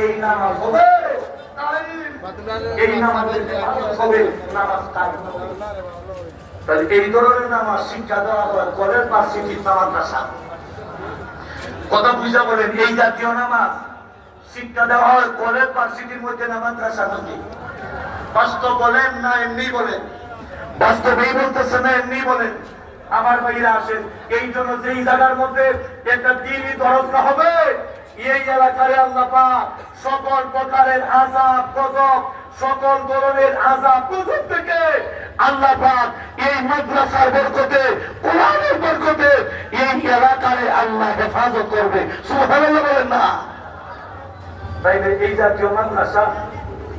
এই নামাজ হবে এই নামাজের হবে নামাজ কায়েম হবে। তাহলে এই ধরনের নামাজ শিক্ষা দেওয়া হয় কলেজ ভার্সিটি মাদ্রাসা। কথা বুঝা বলেন, এই জাতীয় নামাজ শিক্ষা দেওয়া হয় কলেজ ভার্সিটির মধ্যে না মাদ্রাসার মধ্যে? বাস্তব বলেন না এমনি বলেন? বাস্তবেই বলতেছে না এমনি বলেন? আমার ভাইরা আসেন, এই জন্য যেই জায়গার মধ্যে একটা দিনই দরজা হবে এই এলাকায় আল্লাহ পাক সকল প্রকারের আযাব গজব, সকল ধরনের আযাব গজব থেকে আল্লাহ পাক এই মাদ্রাসার বরকতে, কোরআনের বরকতে এই এলাকায় আল্লাহ হেফাজত করবে। সুবহানাল্লাহ বলেন না? তাইলে এই জাতীয় মাদ্রাসা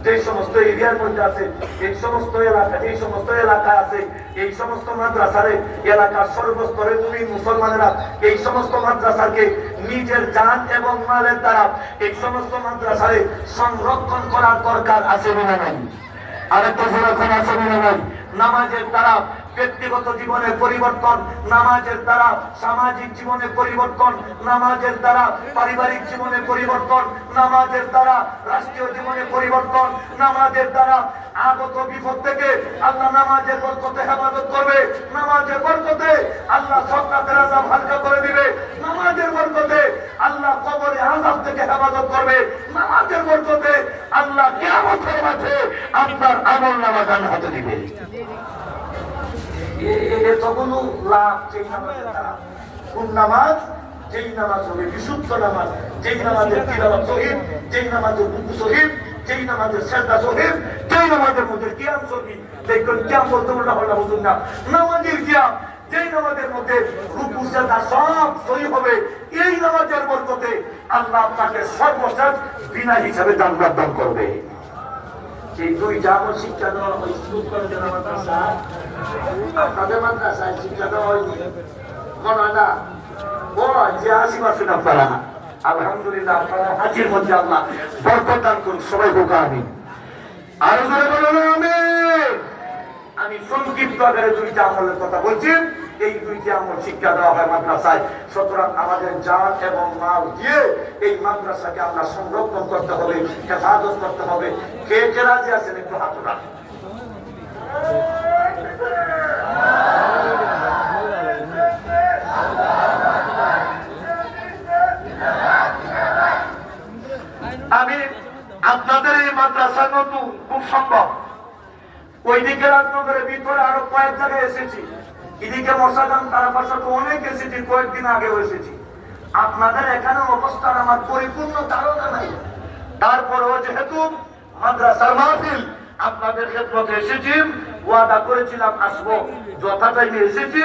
যে সমস্ত এরিয়ার মধ্যে আছে, এই সমস্ত এলাকা, এই সমস্ত এলাকায় আছে, এই সমস্ত মাদ্রাসারে এলাকার সর্বস্তরে মুমিন মুসলমানেরা এই সমস্ত মাদ্রাসাকে নিজের জান এবং মালের দ্বারা এই সমস্ত মাদ্রাসারে সংরক্ষণ করার দরকার আছে না নাই? আরেকটা সংরক্ষণ আছে না নাই? নামাজের দ্বারা ব্যক্তিগত জীবনের পরিবর্তন, নামাজের দ্বারা সামাজিক জীবনে পরিবর্তন, নামাজের দ্বারা পারিবারিক জীবনে পরিবর্তন, নামাজের দ্বারা রাষ্ট্রীয় জীবনে পরিবর্তন, নামাজের দ্বারা আগত বিপদ থেকে আল্লাহ নামাজের বরকতে হেফাজত করবে, নামাজের বরকতে আল্লাহ সক্রাতের আযাব হালকা করে দিবে, নামাজের বরকতে আল্লাহ কবরে আযাব থেকে হেফাজত করবে, নামাজের বরকতে আল্লাহ কিয়ামতের মাঠে আপনার আমলনামা জান্নাতে দিবে। এতগুলো লাভ যেই নামাজের দ্বারা। কোন নামাজ? যেই নামাজ হবে বিশুদ্ধ নামাজ, যেই নামাজের তিলাওয়াত সহিহ, যেই নামাজের রুকু সহিহ, যেই নামাজের সিজদা সহিহ, যেই নামাজের মধ্যে কিয়াম সহিহ। দেখুন কিয়াম বলতে বলতে হলো বুঝুন না, নামাজের কিয়াম, যেই নামাজের মধ্যে রুকু সিজদা সব সহিহ হবে, এই নামাজের বরকতে আল্লাহ আপনাকে সর্বশেষ বিনা হিসাবে জান্নাত দান করবে। এই দুইটা আমল শিক্ষা দেওয়া হয় স্কুল কলেজের মাদ্রাসায়। আপনাদের মাদ্রাসায় শিক্ষা দেওয়া হয়নি মনে হয় না? ও যে 80% আপনারা আলহামদুলিল্লাহ, আপনারা হাজির মধ্যে আল্লাহ বরকত দান করুন। সবাই হোক আমিন। আরো জোরে বলুন আমিন। আমি সংক্ষিপ্ত আকারে দুইটা আমলের কথা বলছি। এই দুইটি আমল শিক্ষা দেওয়া হয় মাদ্রাসায়। সুতরাং আমাদের জান এবং মাল দিয়ে এই মাদ্রাসাকে আমরা সংরক্ষণ করতে হবে, হেফাজত করতে হবে। কে কে রাজি আছেন একটু হাত উঠান। আমি আপনাদের এই মাদ্রাসা নতুন, খুব সম্ভব ওইদিকে রাজনগরের ভিতরে আরো কয়েক জায়গায় এসেছি, এদিকে মশাদান তারা পাশাতে অনেক এসেছি, কয়েকদিন আগেও এসেছি। আপনাদের এখানে অবস্থান আমার পরিপূর্ণ ধারণা নাই, তারপরেও যেহেতু মাদ্রাসার মাহফিল আপনাদের ক্ষেত্রে এসেছি, ওয়াদা করেছিলাম আসবো, যথা টাইমে এসেছি।